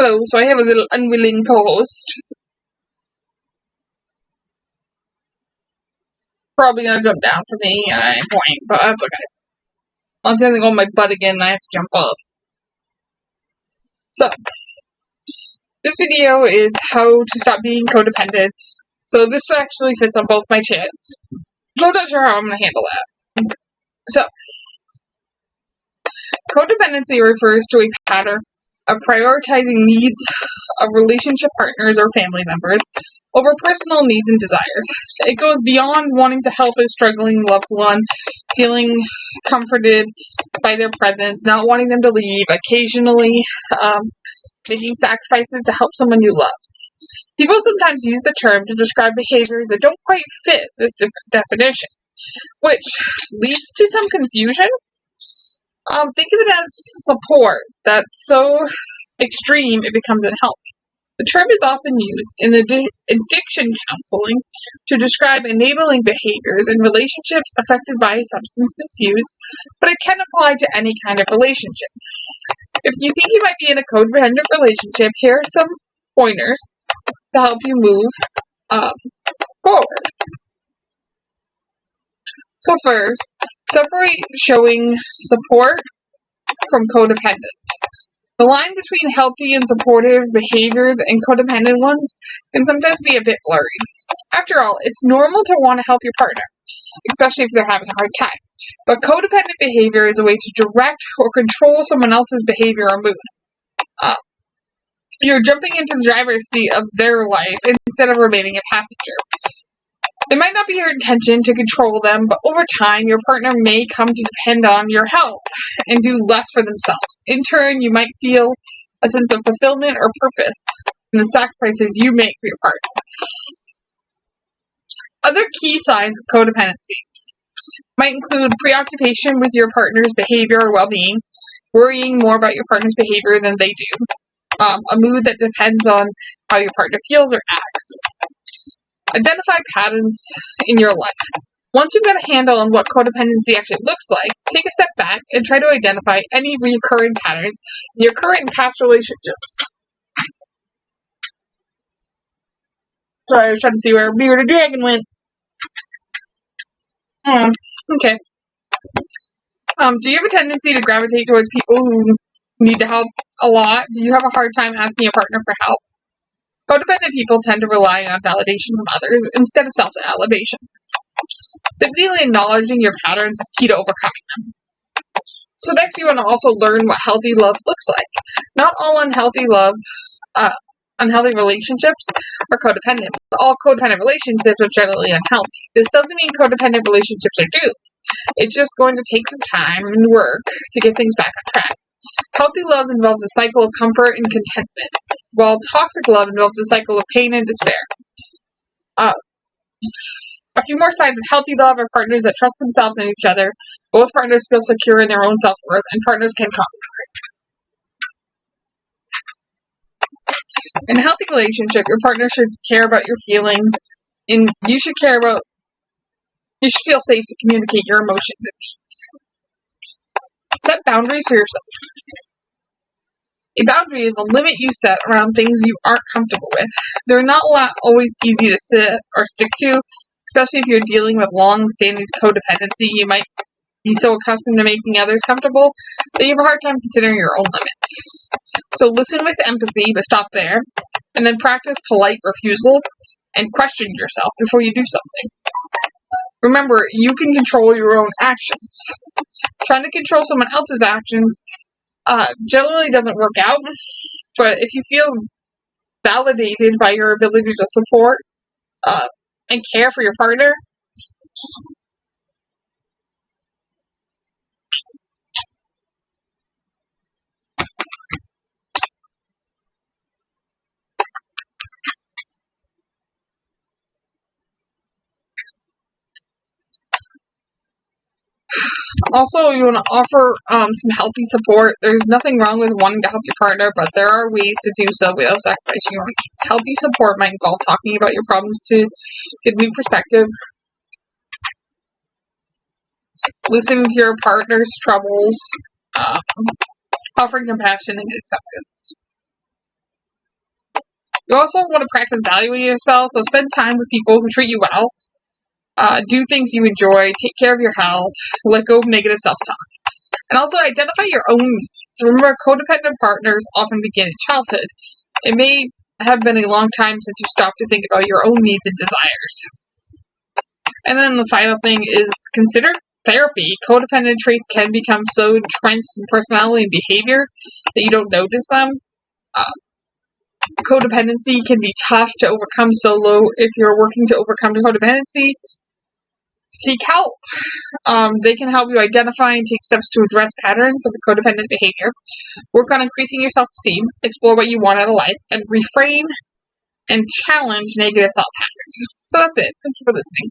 Hello, so I have a little unwilling co-host. Probably gonna jump down for me at any point, but that's okay. I'm standing on my butt again and I have to jump up. So, this video is how to stop being codependent. So this actually fits on both my channels. So I'm not sure how I'm gonna handle that. So, codependency refers to a pattern of prioritizing needs of relationship partners or family members over personal needs and desires. It goes beyond wanting to help a struggling loved one, feeling comforted by their presence, not wanting them to leave, occasionally making sacrifices to help someone you love. People sometimes use the term to describe behaviors that don't quite fit this definition, which leads to some confusion. Think of it as support that's so extreme it becomes unhealthy. The term is often used in addiction counseling to describe enabling behaviors in relationships affected by substance misuse, but it can apply to any kind of relationship. If you think you might be in a codependent relationship, here are some pointers to help you move forward. So first, separate showing support from codependence. The line between healthy and supportive behaviors and codependent ones can sometimes be a bit blurry. After all, it's normal to want to help your partner, especially if they're having a hard time. But codependent behavior is a way to direct or control someone else's behavior or mood. You're jumping into the driver's seat of their life instead of remaining a passenger. It might not be your intention to control them, but over time, your partner may come to depend on your help and do less for themselves. In turn, you might feel a sense of fulfillment or purpose in the sacrifices you make for your partner. Other key signs of codependency might include preoccupation with your partner's behavior or well-being, worrying more about your partner's behavior than they do, a mood that depends on how your partner feels or acts. Identify patterns in your life. Once you've got a handle on what codependency actually looks like, take a step back and try to identify any recurring patterns in your current and past relationships. Sorry, I was trying to see where Bearded Dragon went. Okay. Do you have a tendency to gravitate towards people who need to help a lot? Do you have a hard time asking a partner for help? Codependent people tend to rely on validation from others instead of self-elevation. Simply acknowledging your patterns is key to overcoming them. So next you want to also learn what healthy love looks like. Not all unhealthy relationships are codependent, but all codependent relationships are generally unhealthy. This doesn't mean codependent relationships are doomed. It's just going to take some time and work to get things back on track. Healthy love involves a cycle of comfort and contentment, while toxic love involves a cycle of pain and despair. A few more signs of healthy love are partners that trust themselves and each other. Both partners feel secure in their own self-worth, and partners can compromise. In a healthy relationship, your partner should care about your feelings, and you should feel safe to communicate your emotions and needs. Set boundaries for yourself. A boundary is a limit you set around things you aren't comfortable with. They're not always easy to set or stick to, especially if you're dealing with long-standing codependency. You might be so accustomed to making others comfortable that you have a hard time considering your own limits. So listen with empathy, but stop there, and then practice polite refusals and question yourself before you do something. Remember, you can control your own actions. Trying to control someone else's actions generally doesn't work out, but if you feel validated by your ability to support and care for your partner, also, you want to offer some healthy support. There's nothing wrong with wanting to help your partner, but there are ways to do so without sacrificing your needs. Healthy support might involve talking about your problems to get new perspective, listening to your partner's troubles, offering compassion and acceptance. You also want to practice valuing yourself, so spend time with people who treat you well. Do things you enjoy, take care of your health, let go of negative self-talk. And also identify your own needs. Remember, codependent partners often begin in childhood. It may have been a long time since you stopped to think about your own needs and desires. And then the final thing is consider therapy. Codependent traits can become so entrenched in personality and behavior that you don't notice them. Codependency can be tough to overcome solo. If you're working to overcome codependency, seek help. They can help you identify and take steps to address patterns of codependent behavior. Work on increasing your self-esteem. Explore what you want out of life. And reframe and challenge negative thought patterns. So that's it. Thank you for listening.